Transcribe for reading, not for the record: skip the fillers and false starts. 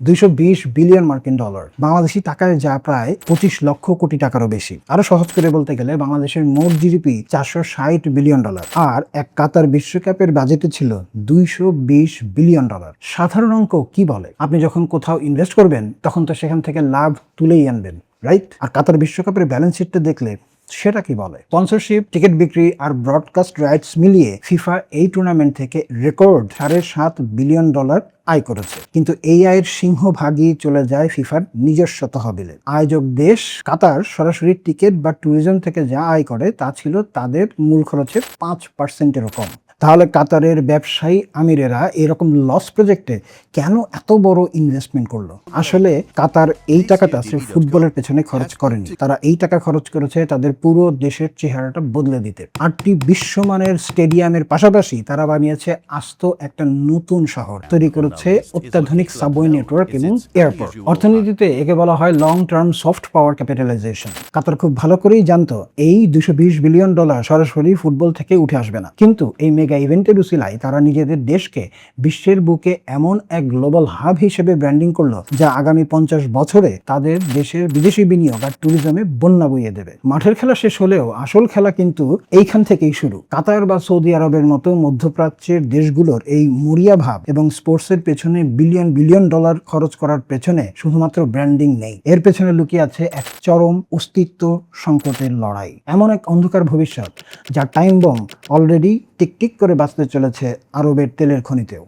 220 billion মার্কিন dollar, Bangladeshi টাকায় যা প্রায় 25 লক্ষ কোটি টাকারও বেশি। আরো সহজ করে বলতে গেলে বাংলাদেশের মোট জিডিপি 460 বিলিয়ন ডলার, আর এক কাতার বিশ্বকাপের বাজেটে ছিল 220 বিলিয়ন ডলার। সাধারণ অঙ্ক কি বলে? আপনি যখন কোথাও ইনভেস্ট করবেন তখন তো সেখান থেকে লাভ তুলেই আনবেন, রাইট? আর কাতার বিশ্বকাপের ব্যালেন্স শিটটা দেখলে সেটা কি বলে? স্পন্সরশিপ, টিকিট বিক্রি আর ব্রডকাস্ট রাইটস মিলিয়ে ফিফা এই টুর্নামেন্ট থেকে রেকর্ড 7.5 বিলিয়ন ডলার আয় করেছে। কিন্তু এই আয়ের সিংহভাগই চলে যায় ফিফার নিজস্ব তহবিলে। আয়োজক দেশ কাতার সরাসরি টিকিট বা ট্যুরিজম থেকে যা আয় করে তা ছিল তাদের মূল খরচের 5%-এরও কম। তাহলে কাতারের ব্যবসায়ী আমিরেরা এরকম লস প্রজেক্টে কেন এত বড় ইনভেস্টমেন্ট করলো? আসলে কাতার এই টাকাটা সির্ফ ফুটবলের পেছনে খরচ করেনি, তারা এই টাকা খরচ করেছে তাদের পুরো দেশের চেহারাটা বদলে দিতে। 8টি বিশ্বমানের স্টেডিয়ামের পাশাপাশি তারা বানিয়েছে আস্ত একটা নতুন শহর, তৈরি করেছে অত্যাধুনিক সাবওয়ে নেটওয়ার্ক এবং এয়ারপোর্ট। অর্থনীতিতে একে বলা হয় long term soft power capitalization. Qatar খুব ভালো করেই জানতো এই 220 বিলিয়ন ডলার সরাসরি ফুটবল থেকে উঠে আসবে না, কিন্তু এই মেগা ইভেন্টের উসিলায় তারা নিজেদের দেশকে বিশ্বের বুকে এমন এক গ্লোবাল হাব হিসেবে ব্র্যান্ডিং করলো যা আগামী 50 বছরে তাদের দেশের বিদেশি বিনিয়োগ আর ট্যুরিজমে বন্যা বইয়ে দেবে। মাঠের খেলা শেষ হলেও আসল খেলা কিন্তু এইখান থেকেই শুরু। কাতার বা সৌদি আরবের মতো মধ্যপ্রাচ্যের দেশগুলোর এই মরিয়া ভাব এবং স্পোর্টসের পেছনে বিলিয়ন বিলিয়ন ডলার খরচ করার পেছনে শুধুমাত্র ব্র্যান্ডিং নেই, এর পেছনে লুকিয়ে আছে এক চরম অস্তিত্ব সংকটের লড়াই। এমন এক অন্ধকার ভবিষ্যৎ যার টাইম বম অলরেডি টিকটিক করে বাঁচতে চলেছে আরবের তেলের খনিতেও।